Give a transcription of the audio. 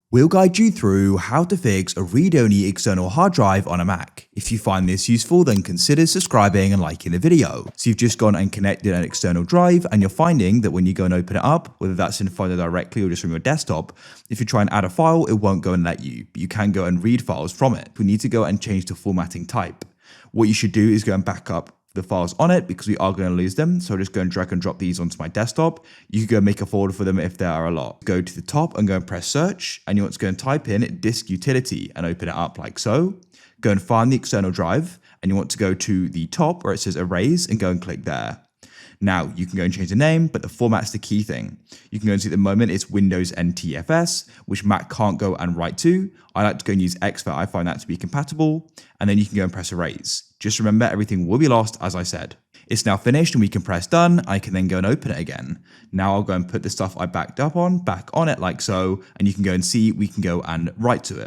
We'll guide you through how to fix a read-only external hard drive on a Mac. If you find this useful, then consider subscribing and liking the video. So you've just gone and connected an external drive, and you're finding that when you go and open it up, whether that's in Finder directly or just from your desktop, if you try and add a file, it won't go and let you, but you can go and read files from it. We need to go and change the formatting type. What you should do is go and back up the files on it because we are going to lose them. So I'll just go and drag and drop these onto my desktop. You can go make a folder for them if there are a lot. Go to the top and go and press search, and you want to go and type in disk utility and open it up like so. Go and find the external drive, and you want to go to the top where it says erase and go and click there. Now you can go and change the name, but the format's the key thing. You can go and see at the moment it's Windows NTFS, which Mac can't go and write to. I like to go and use Expert. I find that to be compatible. And then you can go and press erase. Just remember, everything will be lost, as I said. It's now finished and we can press done. I can then go and open it again. Now I'll go and put the stuff I backed up on back on it like so, and you can go and see we can go and write to it.